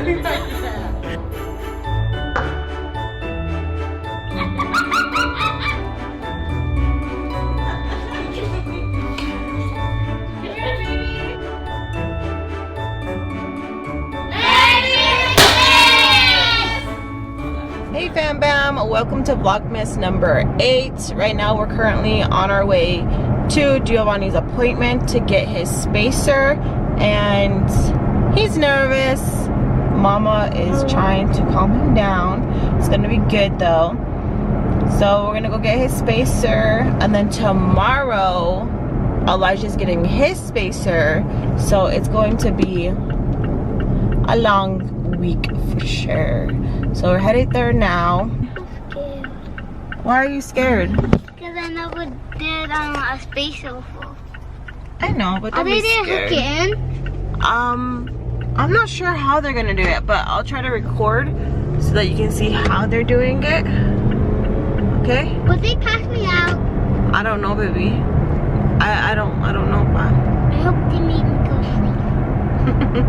Hey Fam Bam, welcome to Vlogmas number 8. Right now we're currently on our way to Giovanni's appointment to get his spacer, and he's nervous. Mama is trying to calm him down. It's gonna be good though. So we're gonna go get his spacer, and then tomorrow Elijah's getting his spacer, so it's going to be a long week for sure. So we're headed there now. I'm scared. Why are you scared? Because I never did a spacer before. I know, but Are don't be they there scared. hook it in? I'm not sure how they're gonna do it, but I'll try to record so that you can see how they're doing it. Okay? But they passed me out. I don't know, baby. I don't know, but I hope they made me go sleep.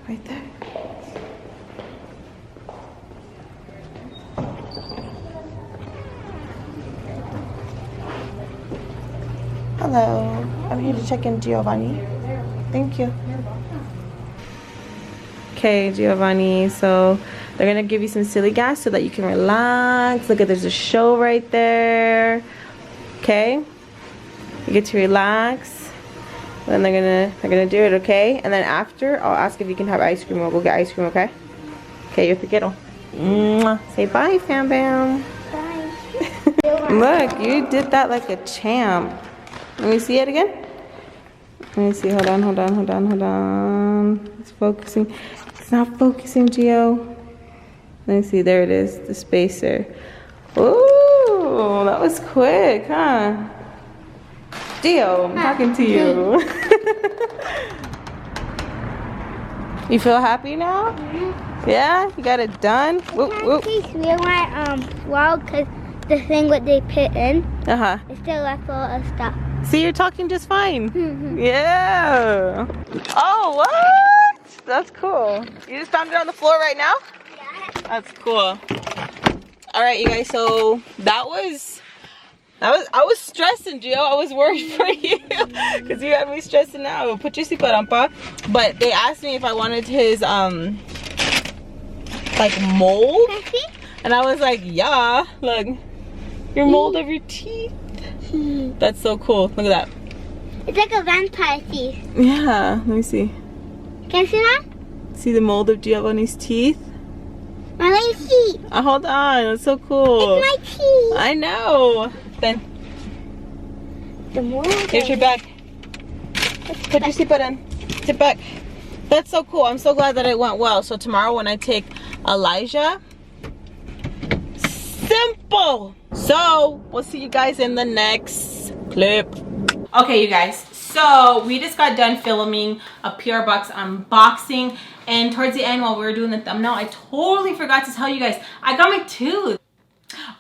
right there. Hello, I'm here to check in Giovanni. Thank you. Okay, Giovanni, so they're gonna give you some silly gas so that you can relax. Look at, there's a show right there. Okay, you get to relax. Then they're gonna do it, okay? And then after, I'll ask if you can have ice cream. We'll go get ice cream, okay? Okay, yo te quiero. Mwah. Say bye, Fam Bam. Bye. Look, you did that like a champ. Let me see it again. Let me see. Hold on, hold on, hold on, hold on. It's focusing. It's not focusing, Gio. Let me see. There it is. The spacer. Ooh, that was quick, huh? Gio, I'm talking to you. You feel happy now? Mm-hmm. Yeah? You got it done? Whoop, whoop. We want well, because the thing what they put in, Uh-huh. it still left a lot of stuff. See, you're talking just fine. Mm-hmm. Yeah. Oh, what? That's cool. You just found it on the floor right now? Yeah. That's cool. All right, you guys, so I was stressing, Gio. I was worried for you because you had me stressing out. Put your seatbelt on, Pa. But they asked me if I wanted his like mold, and I was like, yeah. Look, your mold of your teeth. That's so cool. Look at that. It's like a vampire teeth. Yeah. Let me see. Can you see that? See the mold of Giovanni's teeth? My little teeth. Hold on. That's so cool. It's my teeth. I know. Then The more. here's your bag. Put your seatbelt in. Sit back. That's so cool. I'm so glad that it went well. So tomorrow when I take Elijah, simple. So we'll see you guys in the next clip. Okay, you guys. So we just got done filming a PR Box unboxing, and towards the end while we were doing the thumbnail, I totally forgot to tell you guys I got my tooth.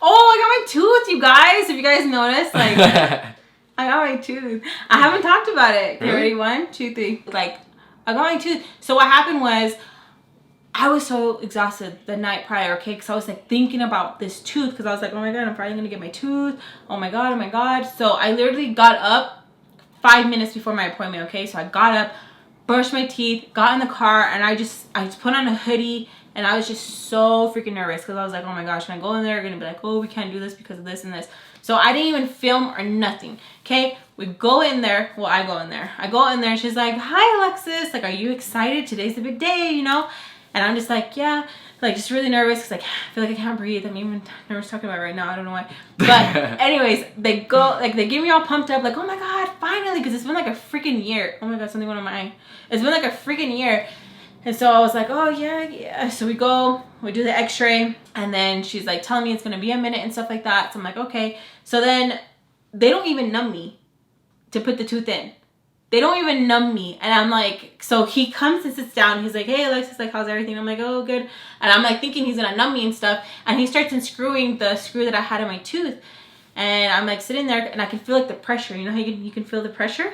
Oh, I got my tooth, you guys. If you guys noticed, like, I got my tooth. I haven't talked about it. Okay, ready? 1, 2, 3. Like, I got my tooth. So what happened was, I was so exhausted the night prior, okay? Because I was like thinking about this tooth, because I was like, oh my God, I'm probably going to get my tooth. Oh my God, oh my God. So I literally got up 5 minutes before my appointment, okay? So I got up, brushed my teeth, got in the car, and I just put on a hoodie. And I was just so freaking nervous because I was like, oh my gosh, when I go in there, they're gonna be like, oh, we can't do this because of this and this. So I didn't even film or nothing, okay? We go in there, well, I go in there. I go in there and she's like, hi, Alexis. Like, are you excited? Today's the big day, you know? And I'm just like, yeah. Like, just really nervous because like, I feel like I can't breathe. I'm even nervous talking about it right now. I don't know why. But anyways, they go, like, they get me all pumped up. Like, oh my God, finally. Because it's been like a freaking year. Oh my God, something went on my eye. It's been like a freaking year. And so I was like, oh yeah. So we go, we do the x-ray, and then she's like telling me it's gonna be a minute and stuff like that. So I'm like, okay. So then they don't even numb me to put the tooth in. they don't even numb me. And I'm like, so he comes and sits down. He's like, hey, Alexis, like, how's everything? I'm like, oh, good. And I'm like thinking he's gonna numb me and stuff. And he starts unscrewing the screw that I had in my tooth. And I'm like sitting there and I can feel like the pressure. You know how you can feel the pressure?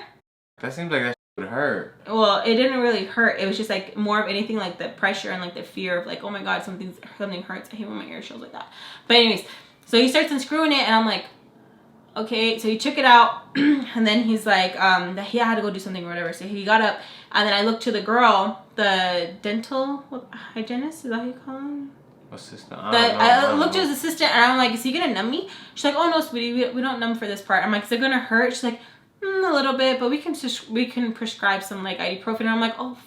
That seems like that would hurt. Well, it didn't really hurt. It was just like more of anything like the pressure and like the fear of like, oh my God, something hurts. I hate when my ear shows like that. But anyways, so he starts unscrewing it and I'm like, okay. So he took it out and then he's like, that he had to go do something or whatever. So he got up and then I looked to the girl, the dental hygienist, is that how you call him? Assistant. I looked at his assistant and I'm like, is he gonna numb me? She's like, oh no, sweetie, we don't numb for this part. I'm like, is it gonna hurt? She's like, a little bit, but we can prescribe some like ibuprofen. And I'm like, oh,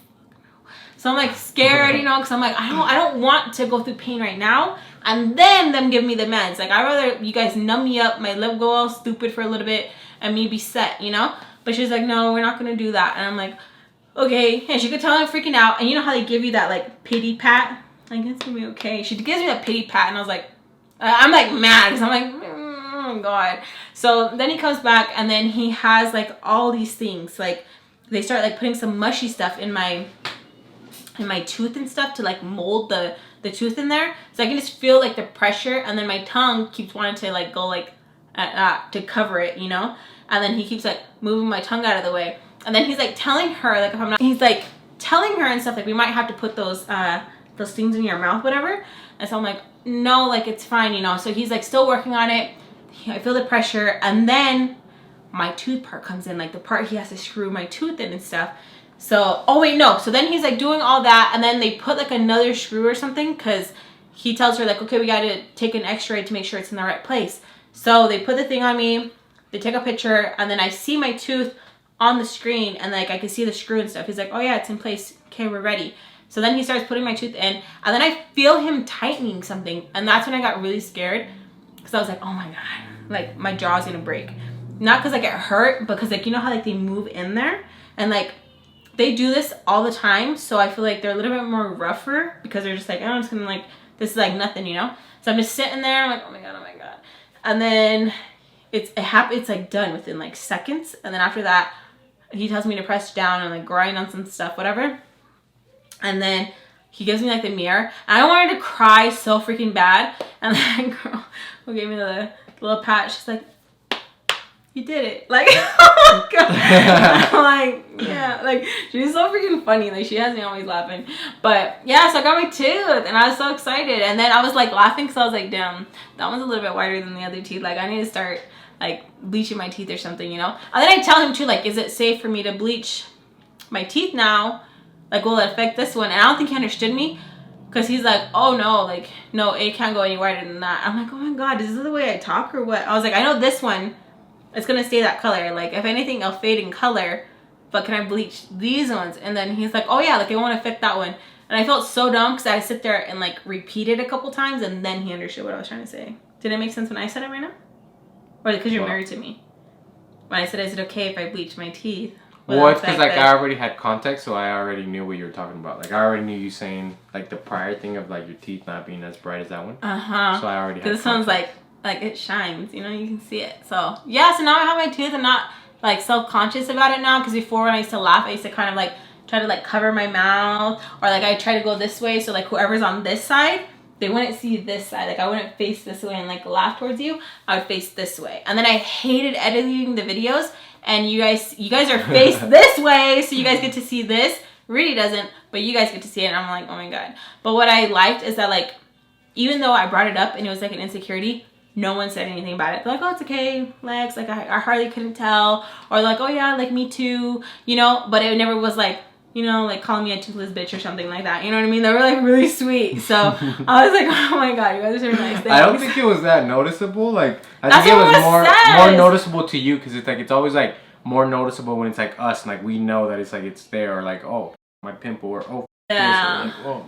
so I'm like scared, you know, because I'm like, I don't want to go through pain right now and then them give me the meds. Like, I'd rather you guys numb me up, my lip go all stupid for a little bit and me be set, you know. But she's like, no, we're not gonna do that. And I'm like, okay. And she could tell I'm freaking out. And you know how they give you that like pity pat? Like, it's gonna be okay. She gives me a pity pat and I was like, I'm like mad because I'm like, oh God. So then he comes back and then he has like all these things. Like they start like putting some mushy stuff in my tooth and stuff to like mold the tooth in there. So I can just feel like the pressure and then my tongue keeps wanting to like go like to cover it, you know? And then he keeps like moving my tongue out of the way. And then he's like telling her like if I'm not, he's like telling her and stuff like we might have to put those things in your mouth, whatever. And so I'm like, no, like it's fine, you know. So he's like still working on it. I feel the pressure and then my tooth part comes in, like the part he has to screw my tooth in and stuff. So, oh wait, no. So then he's like doing all that and then they put like another screw or something because he tells her like, okay, we got to take an x-ray to make sure it's in the right place. So they put the thing on me, they take a picture and then I see my tooth on the screen and like I can see the screw and stuff. He's like, oh yeah, it's in place. Okay, we're ready. So then he starts putting my tooth in and then I feel him tightening something and that's when I got really scared because I was like, oh my God, like my jaw's gonna break. Not because like it hurt, but because like, you know how like they move in there and like they do this all the time. So I feel like they're a little bit more rougher because they're just like, oh, I'm just gonna like, this is like nothing, you know? So I'm just sitting there, I'm like, oh my God, oh my God. And then it's like done within like seconds. And then after that, he tells me to press down and like grind on some stuff, whatever. And then he gives me like the mirror. And I wanted to cry so freaking bad. And then girl who gave me the little pat, she's like, you did it. Like, oh my God. I'm like, yeah, like she's so freaking funny. Like she has me always laughing. But yeah, so I got my tooth and I was so excited. And then I was like laughing because I was like, damn, that one's a little bit wider than the other teeth. Like I need to start like bleaching my teeth or something, you know? And then I tell him too, like, is it safe for me to bleach my teeth now? Like, will it affect this one? And I don't think he understood me because he's like, oh no, like, no, it can't go any wider than that. I'm like, oh my God, is this the way I talk or what? I was like, I know this one, it's gonna stay that color. Like, if anything, I'll fade in color, but can I bleach these ones? And then he's like, oh yeah, like it won't affect that one. And I felt so dumb because I sit there and like repeat it a couple times and then he understood what I was trying to say. Did it make sense when I said it right now? Or because you're married to me? When I said, is it okay if I bleach my teeth? Well, it's because like I already had context, so I already knew what you were talking about. Like I already knew you saying like the prior thing of like your teeth not being as bright as that one. So I already had this one's like it shines, you know, you can see it. So yeah, so now I have my tooth. I'm not like self-conscious about it now because before when I used to laugh, I used to kind of like try to like cover my mouth or like I try to go this way so like whoever's on this side, they wouldn't see this side. Like I wouldn't face this way and like laugh towards you. I would face this way. And then I hated editing the videos and you guys are faced this way so you guys get to see this. Really doesn't, but you guys get to see it and I'm like, oh my God. But what I liked is that like even though I brought it up and it was like an insecurity, no one said anything about it. They're like, oh, it's okay, Lex, like I hardly couldn't tell. Or like, oh yeah, like me too, you know, but it never was like, you know, like calling me a toothless bitch or something like that. You know what I mean? They were like really sweet. So I was like, oh my God, you guys are nice. Thanks. I don't think it was that noticeable. Like I think it was more noticeable to you because it's like it's always like more noticeable when it's like us and like we know that it's like it's there or like, oh, my pimple or oh yeah. This, or, like, oh.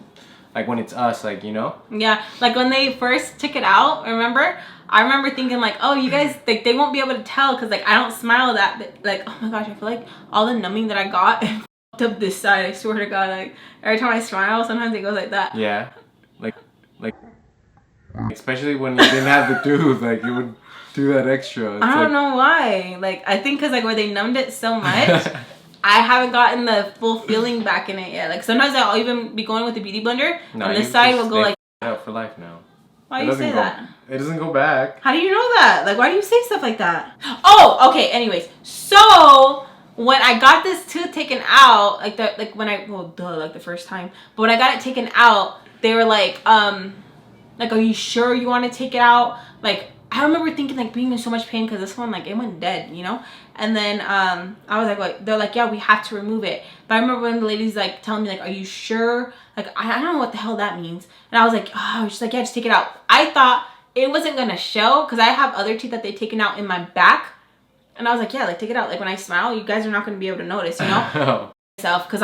Like when it's us, like, you know? Yeah, like when they first took it out, remember? I remember thinking like, oh, you guys, like they won't be able to tell because like I don't smile that, but like, oh my gosh, I feel like all the numbing that I got up this side, I swear to God, like every time I smile, sometimes it goes like that. Yeah, like especially when you didn't have the tooth, like you would do that extra. It's I don't know why. Like I think because like where they numbed it so much, I haven't gotten the full feeling back in it yet. Like sometimes I'll even be going with the beauty blender, and this side will go like out for life now. Why do you say that? It doesn't go back. How do you know that? Like, why do you say stuff like that? Oh, okay. Anyways, so when I got this tooth taken out, like the first time, but when I got it taken out, they were like, are you sure you want to take it out? Like, I remember thinking like being in so much pain because this one, like, it went dead, you know? And then I was like, they're like, yeah, we have to remove it. But I remember when the ladies like telling me like, are you sure? Like, I don't know what the hell that means. And I was like, oh, she's like, yeah, just take it out. I thought it wasn't gonna show because I have other teeth that they've taken out in my back. And I was like, yeah, like take it out. Like when I smile, you guys are not gonna be able to notice, you know? Because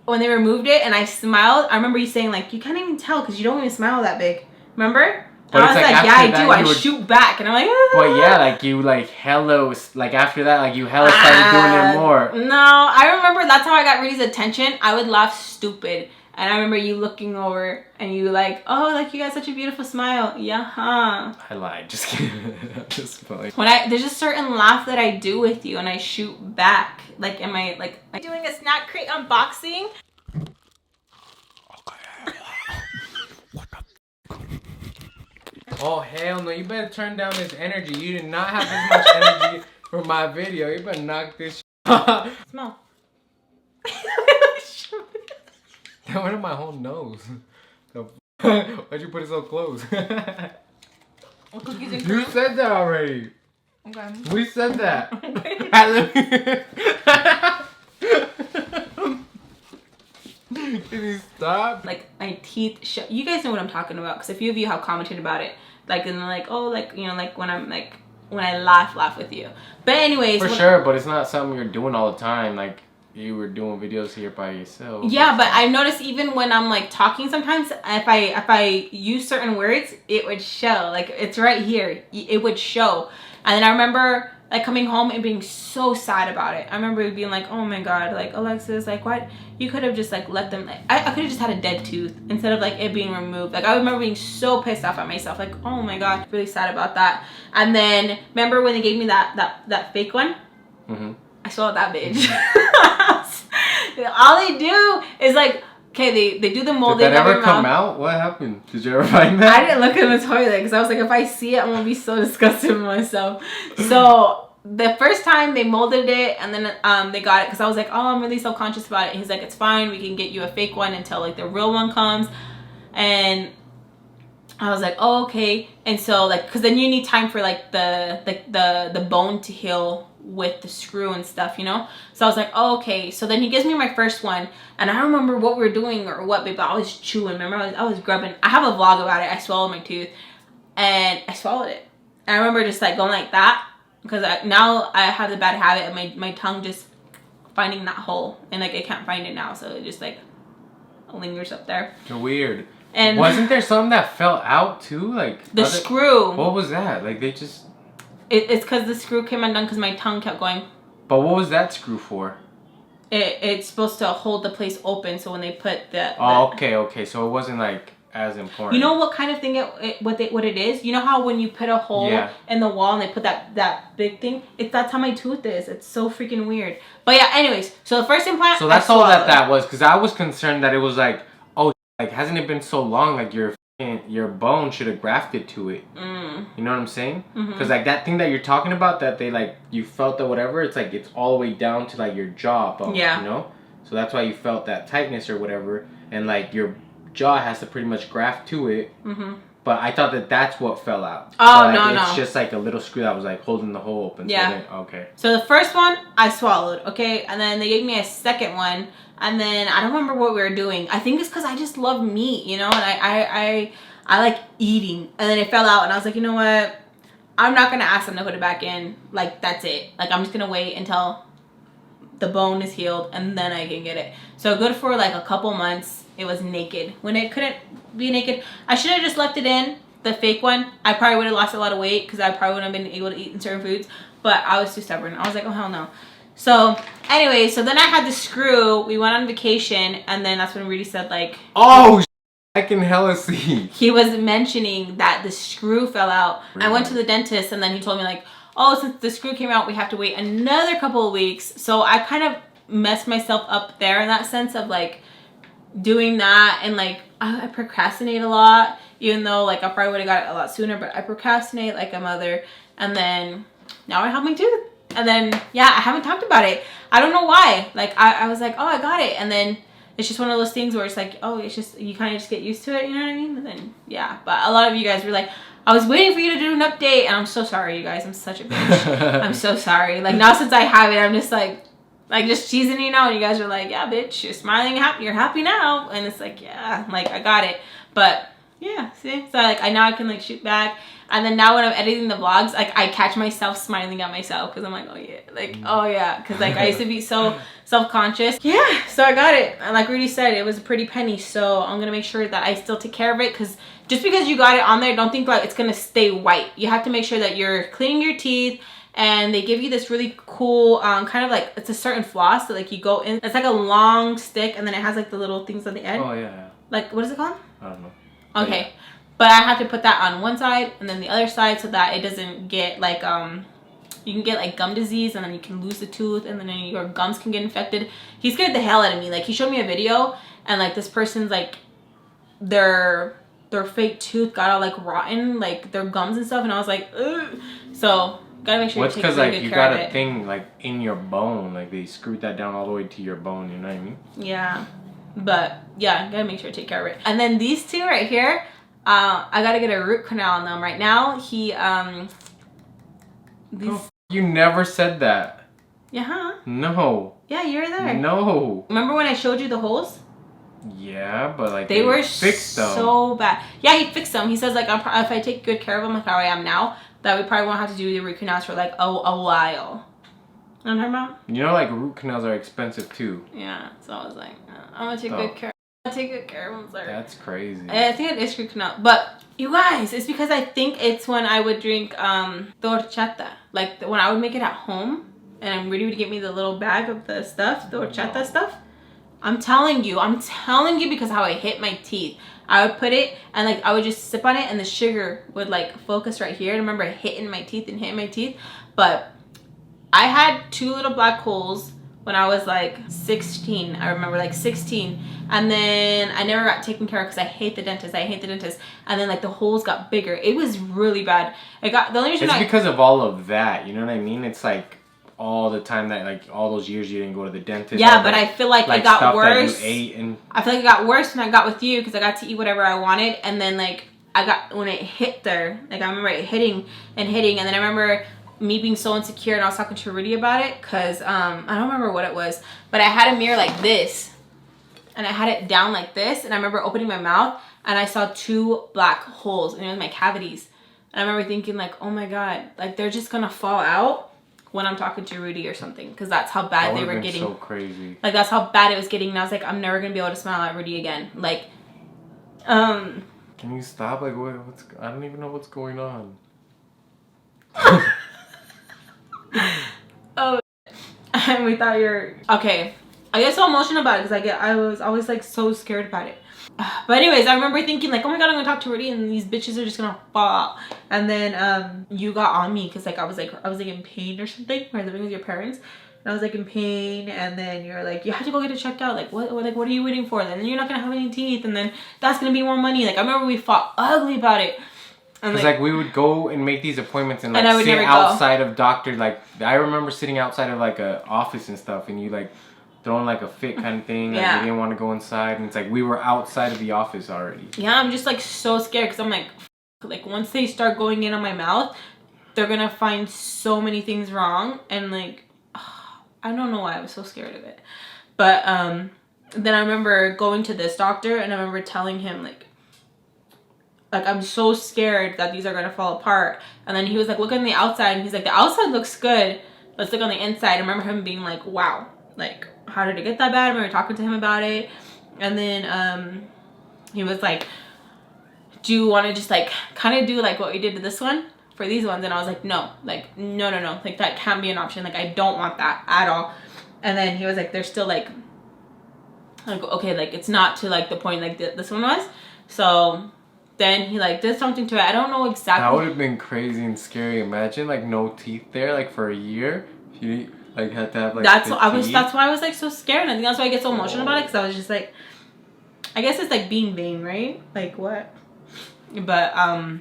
when they removed it and I smiled, I remember you saying like, you can't even tell because you don't even smile that big. Remember? But I was like, yeah, I do. I shoot back, and I'm like, ah. But yeah, like you like hello, like after that, like you hella started doing it more. No, I remember that's how I got Reedy's attention. I would laugh stupid, and I remember you looking over and you like, oh, like you got such a beautiful smile. Yeah, huh? I lied. Just kidding. Just funny. There's a certain laugh that I do with you, and I shoot back. Like, am I like doing a snack crate unboxing? Oh hell no, you better turn down this energy. You did not have this much energy for my video. You better knock this Smell. That went in my whole nose. Why'd you put it so close? You said that already. Okay. We said that. Can you stop? Like my teeth show. You guys know what I'm talking about because a few of you have commented about it. Like, and like, oh, like, you know, like when I'm like, when I laugh with you. But anyways. For sure, but it's not something you're doing all the time. Like you were doing videos here by yourself. Yeah, but I've noticed even when I'm like talking sometimes, if I use certain words, it would show. Like it's right here. It would show. And then I remember like coming home and being so sad about it. I remember being like, oh my god, like Alexis, like what? You could have just like let them, like I could have just had a dead tooth instead of like it being removed. Like I remember being so pissed off at myself, like oh my god, really sad about that. And then remember when they gave me that fake one? Mm-hmm. I swallowed that bitch. All they do is like, okay, they do the molding. Did that ever come out? What happened? Did you ever find that? I didn't look in the toilet because I was like, if I see it, I'm gonna be so disgusted with myself. So the first time they molded it, and then they got it because I was like, oh, I'm really self-conscious about it. And he's like, it's fine, we can get you a fake one until like the real one comes. And I was like, oh, okay. And so like, because then you need time for like the bone to heal with the screw and stuff, you know? So I was like, oh, okay. So then he gives me my first one, and I don't remember what we were doing or what, but I was chewing. Remember, I was grubbing. I have a vlog about it. I swallowed my tooth, and I swallowed it. And I remember just like going like that, because now I have the bad habit of my tongue just finding that hole, and like I can't find it now, so it just like lingers up there. Weird. And wasn't there something that fell out too? Like the screw. What was that? Like they just. It's because the screw came undone because my tongue kept going. But what was that screw for? It's supposed to hold the place open, so when they put the. Oh, okay. So it wasn't like as important. You know what kind of thing what it is? You know how when you put a hole in the wall and they put that big thing? That's how my tooth is. It's so freaking weird. But yeah, anyways, so the first implant. So that's all that was, because I was concerned that it was like, oh, like hasn't it been so long? Like your bone should have grafted to it. You know what I'm saying? Because like that thing that you're talking about, that they like you felt that whatever, it's like it's all the way down to like your jaw bone. Yeah. You know, so that's why you felt that tightness or whatever, and like your jaw has to pretty much graft to it. But I thought that that's what fell out. Oh, so, like, no. It's just like a little screw that was like holding the hole open. Yeah. So then, okay. So the first one I swallowed, okay, and then they gave me a second one, and then I don't remember what we were doing. I think it's because I just love meat, you know, and I like eating, and then it fell out, and I was like, you know what? I'm not gonna ask them to put it back in. Like that's it. Like I'm just gonna wait until the bone is healed, and then I can get it. So good for like a couple months. It was naked when it couldn't be naked. I should have just left it in, the fake one. I probably would have lost a lot of weight because I probably wouldn't have been able to eat certain foods, but I was too stubborn. I was like, oh hell no. So anyway, so then I had the screw. We went on vacation, and then that's when Reedy said like, oh, I can hella see. He was mentioning that the screw fell out. I went to the dentist, and then he told me like, oh, since the screw came out, we have to wait another couple of weeks. So I kind of mess myself up there in that sense of like doing that, and like I procrastinate a lot, even though like I probably would have got it a lot sooner, but I procrastinate like a mother. And then now I have my tooth, and then yeah, I haven't talked about it. I don't know why. Like I was like, oh, I got it, and then it's just one of those things where it's like, oh, it's just, you kind of just get used to it, you know what I mean? And then yeah, but a lot of you guys were like, I was waiting for you to do an update, and I'm so sorry, you guys. I'm such a bitch. I'm so sorry. Like now since I have it, I'm just like just cheesing, you know, and you guys are like, yeah, bitch, you're smiling, happy, you're happy now. And it's like, yeah, like I got it. But yeah, see, so like I can like shoot back. And then now when I'm editing the vlogs, like I catch myself smiling at myself because I'm like, oh yeah, like, oh yeah, because like I used to be so self-conscious. Yeah, so I got it, and like Rudy said, it was a pretty penny, so I'm gonna make sure that I still take care of it, because just because you got it on there, don't think like it's gonna stay white. You have to make sure that you're cleaning your teeth. And they give you this really cool kind of like, it's a certain floss that like you go in, it's like a long stick, and then it has like the little things on the end. Oh yeah. Like, what is it called? I don't know. Okay. Yeah. But I have to put that on one side and then the other side, so that it doesn't get like you can get like gum disease, and then you can lose the tooth, and then your gums can get infected. He scared the hell out of me. Like he showed me a video, and like this person's like their fake tooth got all like rotten, like their gums and stuff, and I was like, ugh. So gotta make sure you take really like good you care got of a it. thing like in your bone, like they screwed that down all the way to your bone, you know what I mean? Yeah, but yeah, gotta make sure to take care of it. And then these two right here, I gotta get a root canal on them right now. He you never said that. Yeah, huh? No. Yeah, you were there. No. Remember when I showed you the holes? Yeah, but like they were fixed them so bad. Yeah, he fixed them. He says like if I take good care of them like how I am now, that we probably won't have to do the root canals for like a while. You know what I'm talking about? You know, like root canals are expensive too. Yeah, so I was like, I'm gonna take good care. I'm gonna take good care of them. Sorry. That's crazy. I think it is root canal, but you guys, it's because I think it's when I would drink horchata, like when I would make it at home, and I'm ready to get me the little bag of the stuff, the horchata stuff. I'm telling you because how I hit my teeth. I would put it, and like I would just sip on it, and the sugar would like focus right here. I remember hitting my teeth, but I had 2 little black holes when I was like 16. I remember like 16, and then I never got taken care of because I hate the dentist. And then like the holes got bigger. It was really bad. The only reason it's because of all of that. You know what I mean? It's like all the time that like all those years you didn't go to the dentist. Yeah, but I feel like it got worse. That you ate and I feel like it got worse when I got with you, because I got to eat whatever I wanted, and then like when it hit there, like I remember it hitting, and then I remember me being so insecure, and I was talking to Rudy about it, because I don't remember what it was, but I had a mirror like this, and I had it down like this, and I remember opening my mouth, and I saw 2 black holes, and it was my cavities, and I remember thinking like, oh my god, like they're just gonna fall out when I'm talking to Rudy or something, because that's how bad they were getting. So crazy. Like that's how bad it was getting, and I was like, I'm never gonna be able to smile at Rudy again. Like, Can you stop? Like, what's? I don't even know what's going on. Oh, and we thought you're okay. I get so emotional about it because I was always like so scared about it. But anyways, I remember thinking like, oh my god, I'm gonna talk to Rudy and these bitches are just gonna fall out. And then you got on me because like I was like in pain or something, or living with your parents, and I was like in pain, and then you're like, you have to go get it checked out. Like what are you waiting for? And then you're not gonna have any teeth, and then that's gonna be more money. Like I remember we fought ugly about it. Because like we would go and make these appointments and like sit outside of doctors. Like I remember sitting outside of like a office and stuff, and you like throwing like a fit kind of thing. Like you didn't want to go inside, and it's like we were outside of the office already. Yeah, I'm just like so scared because I'm like once they start going in on my mouth, they're gonna find so many things wrong, and like I don't know why I was so scared of it. But then I remember going to this doctor, and I remember telling him like I'm so scared that these are gonna fall apart. And then he was like, look on the outside, and he's like, the outside looks good, let's look on the inside. I remember him being like, wow, like how did it get that bad? I remember talking to him about it. And then he was like, do you want to just like kind of do like what we did to this one for these ones? And I was like, no, like no, like that can't be an option, like I don't want that at all. And then he was like, they're still like okay, like it's not to like the point like this one was. So then he like did something to it. I don't know exactly. That would have been crazy and scary. Imagine like no teeth there like for a year. Like had to have like. That's what I was. That's why I was like so scared. And I think that's why I get so emotional about it, because I was just like, I guess it's like being vain, right? Like what? But I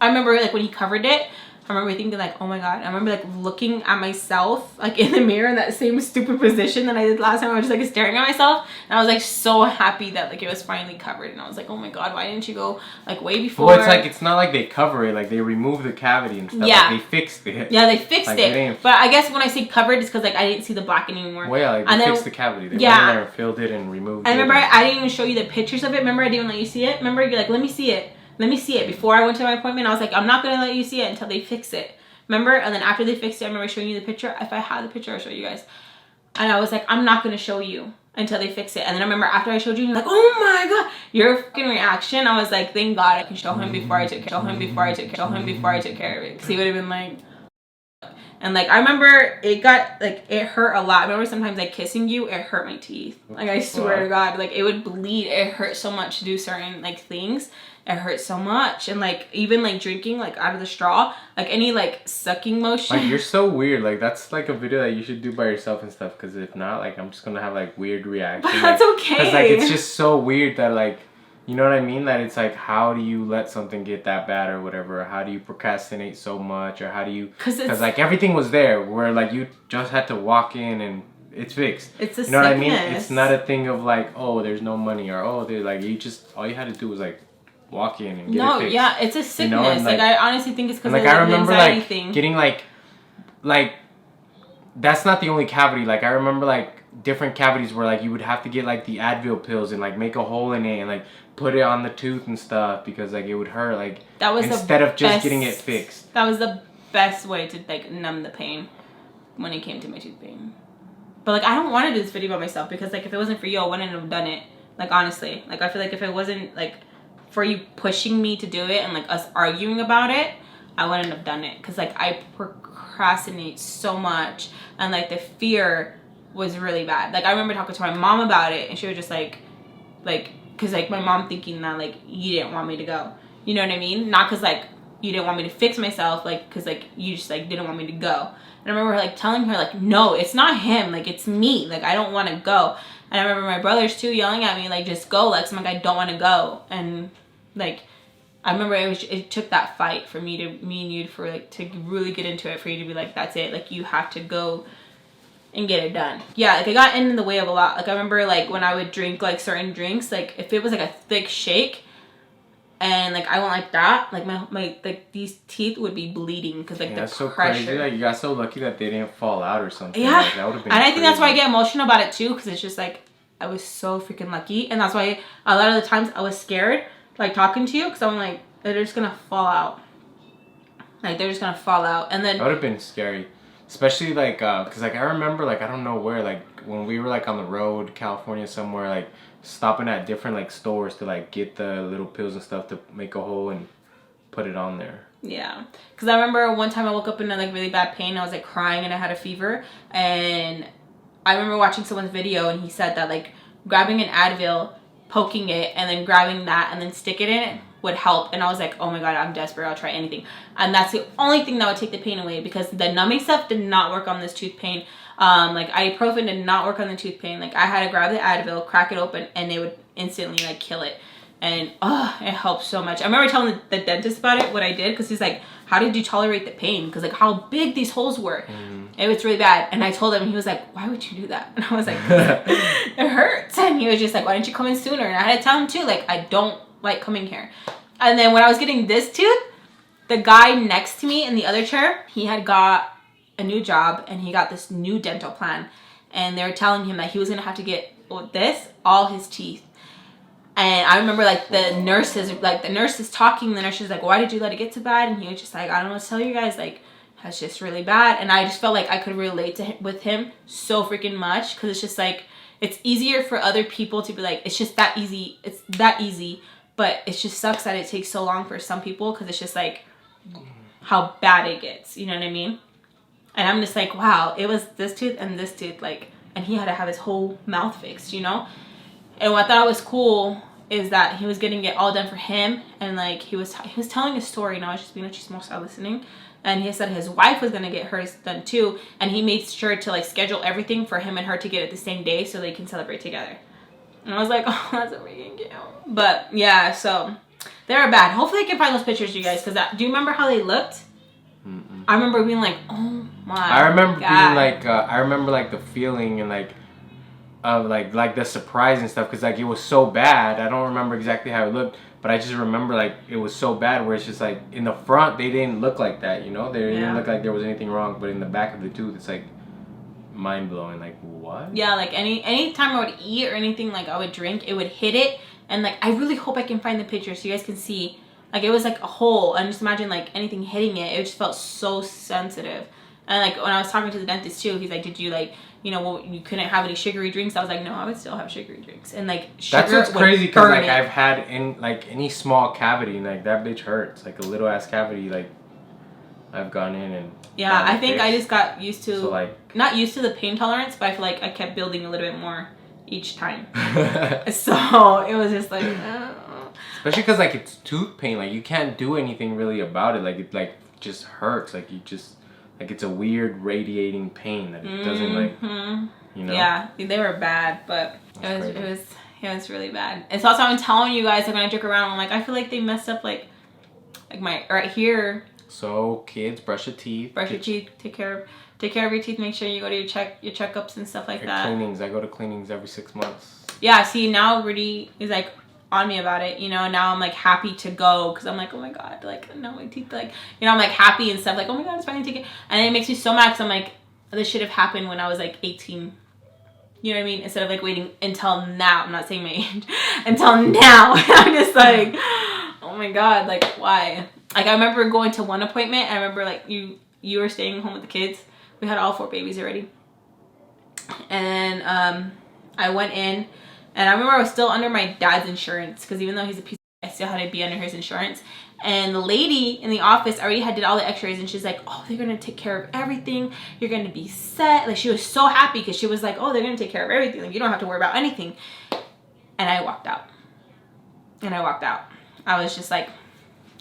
remember like when he covered it, I remember thinking like, oh my god. I remember like looking at myself like in the mirror in that same stupid position that I did last time. I was just like staring at myself, and I was like so happy that like it was finally covered. And I was like, oh my god, why didn't you go like way before? Well, it's like it's not like they cover it, like they remove the cavity and stuff. Yeah, like, they fixed it. Yeah, they fixed like, it. But I guess when I say covered, it's because like I didn't see the black anymore. Well, yeah, like and they then, fixed the cavity. They yeah, went in there and filled it and removed. I remember I didn't even show you the pictures of it. Remember, I didn't let you see it. Remember, you're like, let me see it. Let me see it. Before I went to my appointment, I was like, I'm not gonna let you see it until they fix it. Remember? And then after they fixed it, I remember showing you the picture. If I had the picture, I'll show you guys. And I was like, I'm not gonna show you until they fix it. And then I remember after I showed you, you're like, oh my god, your fucking reaction. I was like, thank God I can show him before I took care. Show him before I took care. Show him before I took care of it. Because he would have been like. And like I remember it got like it hurt a lot. I remember sometimes like kissing you, it hurt my teeth. Like I swear to God, like it would bleed. It hurt so much to do certain like things. It hurt so much. And like even like drinking like out of the straw, like any like sucking motion. Like you're so weird. Like that's like a video that you should do by yourself and stuff. Because if not, like I'm just gonna have like weird reactions. But that's like, okay. Because like it's just so weird that like. You know what I mean? That it's like, how do you let something get that bad or whatever? Or how do you procrastinate so much? Or how do you... Because like everything was there where like you just had to walk in and it's fixed. It's a You know sickness. what I mean? It's not a thing of like, oh, there's no money or oh, they're like, you just... All you had to do was like walk in and get it fixed. Yeah, it's a sickness. You know? Like, I honestly think it's because like, of I remember the anxiety like thing. getting like... That's not the only cavity. Like I remember like different cavities where like you would have to get like the Advil pills and like make a hole in it and like put it on the tooth and stuff because like it would hurt like that was instead of just getting it fixed. That was the best way to like numb the pain when it came to my tooth pain. But like I don't want to do this video by myself because like if it wasn't for you, I wouldn't have done it. Like honestly, like I feel like if it wasn't like for you pushing me to do it and like us arguing about it, I wouldn't have done it because like I procrastinate so much and like the fear was really bad. Like I remember talking to my mom about it and she was just like because like my mom thinking that like you didn't want me to go, you know what I mean? Not because like you didn't want me to fix myself, like because like you just like didn't want me to go. And I remember like telling her like, no, it's not him, like it's me, like I don't want to go. And I remember my brothers too yelling at me like, just go, Lex. I'm like, I don't want to go. And like I remember it took that fight for me and you for like to really get into it, for you to be like, that's it, like you have to go and get it done. Yeah, like I got in the way of a lot. Like I remember like when I would drink like certain drinks, like if it was like a thick shake and like I went like that, like my like these teeth would be bleeding because like the that's so pressure. crazy. Like you got so lucky that they didn't fall out or something. Yeah, like, that would have been and I crazy. think that's why I get emotional about it too, because it's just like I was so freaking lucky, and that's why a lot of the times I was scared like talking to you because I'm like they're just gonna fall out. Like they're just gonna fall out, and then that would have been scary. Especially like, cause like I remember like I don't know where, like when we were like on the road, California somewhere, like stopping at different like stores to like get the little pills and stuff to make a hole and put it on there. Yeah, cause I remember one time I woke up in a like really bad pain. I was like crying and I had a fever, and I remember watching someone's video and he said that like grabbing an Advil, poking it, and then grabbing that and then stick it in it would help. And I was like, oh my god, I'm desperate, I'll try anything. And that's the only thing that would take the pain away, because the numbing stuff did not work on this tooth pain. Like ibuprofen did not work on the tooth pain. Like I had to grab the Advil, crack it open, and they would instantly like kill it. And it helped so much. I remember telling the dentist about it, what I did, because he's like, how did you tolerate the pain? Because like how big these holes were. It was really bad. And I told him, and he was like, why would you do that? And I was like, it hurts. And he was just like, why didn't you come in sooner? And I had to tell him too, like, I don't like coming here. And then when I was getting this tooth, the guy next to me in the other chair, he had got a new job and he got this new dental plan. And they were telling him that he was going to have to get all his teeth. And I remember like the nurse is talking, the nurse is like, why did you let it get so bad? And he was just like, I don't know what to tell you guys, like, that's just really bad. And I just felt like I could relate with him so freaking much, because it's just like, it's easier for other people to be like, it's just that easy, it's that easy, but it just sucks that it takes so long for some people, because it's just like how bad it gets, you know what I mean? And I'm just like, wow, it was this tooth and this tooth, like, and he had to have his whole mouth fixed, you know? And what I thought was cool is that he was getting it all done for him, and like he was telling a story, and I was just being like, she's most listening. And he said his wife was gonna get hers done too, and he made sure to like schedule everything for him and her to get it the same day so they can celebrate together. And I was like, oh, that's a freaking cute. But yeah, so they were bad. Hopefully I can find those pictures, you guys, because do you remember how they looked? Mm-mm. I remember being like, oh my God. I remember being like, I remember like the feeling and like, of like the surprise and stuff, because like it was so bad. I don't remember exactly how it looked, but I just remember like it was so bad where it's just like in the front they didn't look like that, you know, they didn't look like there was anything wrong, but in the back of the tooth it's like mind blowing. Like what? Yeah, like any time I would eat or anything, like I would drink, it would hit it, and like I really hope I can find the picture so you guys can see. Like it was like a hole, and just imagine like anything hitting it. It just felt so sensitive. And like when I was talking to the dentist too, he's like, did you like, you know, well, you couldn't have any sugary drinks? I was like, no, I would still have sugary drinks. And like sugar, that's what's crazy, because like I've had in like any small cavity, and like that bitch hurts, like a little ass cavity, like I've gone in and yeah, I think I just got used to, so like, not used to the pain tolerance, but I feel like I kept building a little bit more each time. So it was just like especially because like it's tooth pain, like you can't do anything really about it, like it like just hurts, like you just like it's a weird radiating pain that it doesn't like, you know. Yeah, they were bad, but it was really bad. And so that's why I'm telling you guys, like when I joke around, I'm like, I feel like they messed up like my right here. So kids, brush your teeth. Brush your teeth. Take care of your teeth. Make sure you go to your checkups and stuff like that. Cleanings. I go to cleanings every 6 months. Yeah. See, now Rudy is like on me about it. You know, now I'm like happy to go because I'm like, oh my God, like no, my teeth, like, you know, I'm like happy and stuff. Like, oh my God, it's finally taken. And it makes me so mad because I'm like, this should have happened when I was like 18. You know what I mean? Instead of like waiting until now. I'm not saying my age. Until now. I'm just like, oh my God, like why? Like I remember going to one appointment. I remember like you were staying home with the kids. We had all 4 babies already. And I went in, and I remember I was still under my dad's insurance, because even though he's a piece of, I still had to be under his insurance. And the lady in the office already did all the x-rays, and she's like, oh, they're gonna take care of everything, you're gonna be set. Like she was so happy because she was like, oh, they're gonna take care of everything, like you don't have to worry about anything. And I walked out. I was just like,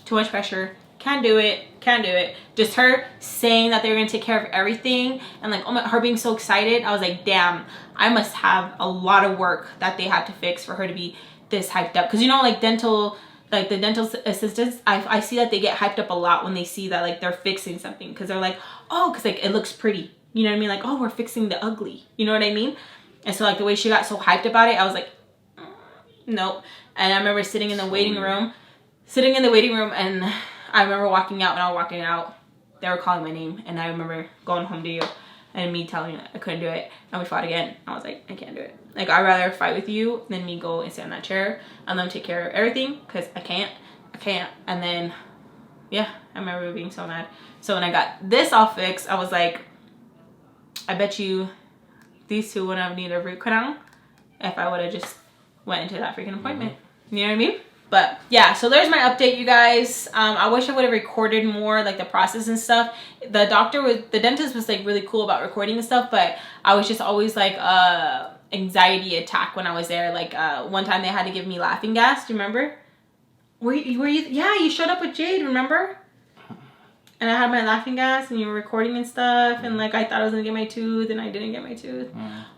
too much pressure, can't do it. Just her saying that they were gonna take care of everything, and like, oh my, her being so excited, I was like, damn, I must have a lot of work that they had to fix for her to be this hyped up. Because you know, like the dental assistants, I see that they get hyped up a lot when they see that like they're fixing something, because they're like, oh, because like it looks pretty, you know what I mean, like, oh, we're fixing the ugly, you know what I mean. And so like the way she got so hyped about it, I was like, nope. And I remember sitting in the waiting room, and I remember walking out. When I was walking out, they were calling my name, and I remember going home to you and me telling you that I couldn't do it, and we fought again. I was like, I can't do it. Like, I'd rather fight with you than me go and sit in that chair and then take care of everything, because I can't. And then, yeah, I remember being so mad. So when I got this all fixed, I was like, I bet you these two wouldn't have needed a root canal if I would have just went into that freaking appointment. You know what I mean? But yeah, so there's my update, you guys. I wish I would have recorded more, like the process and stuff. The dentist was like really cool about recording and stuff, but I was just always like anxiety attack when I was there. Like one time they had to give me laughing gas. Do you remember? Were you? Yeah, you showed up with Jade, remember? And I had my laughing gas, and you were recording and stuff, and like I thought I was gonna get my tooth, and I didn't get my tooth.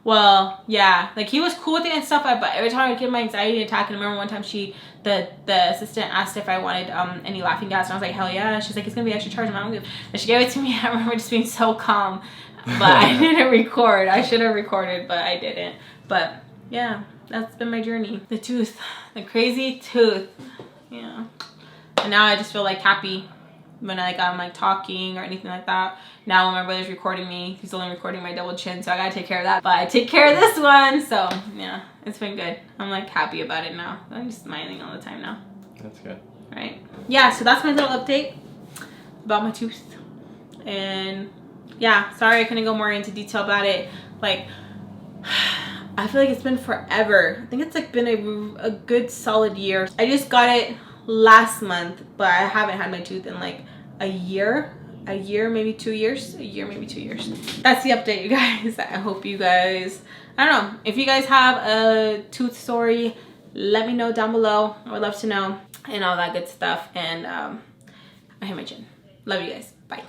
Well, yeah, like he was cool with it and stuff, but every time I would get my anxiety attack, and I remember one time the assistant asked if I wanted any laughing gas, and I was like, hell yeah. She's like, it's gonna be extra charge, and I don't give. And she gave it to me. I remember just being so calm, but I didn't record. I should have recorded, but I didn't. But yeah, that's been my journey. The tooth, the crazy tooth, yeah. And now I just feel like happy when I'm like talking or anything like that. Now when my brother's recording me, he's only recording my double chin, so I gotta take care of that. But I take care of this one, so yeah, it's been good. I'm like happy about it now. I'm just smiling all the time now. That's good. Right? Yeah, so that's my little update about my tooth. And yeah, sorry I couldn't go more into detail about it. Like, I feel like it's been forever. I think it's like been a good solid year. I just got it last month, but I haven't had my tooth in like a year, maybe 2 years. That's the update, you guys. I hope you guys, I don't know, if you guys have a tooth story, let me know down below. I would love to know, and all that good stuff. And I hit my chin. Love you guys. Bye.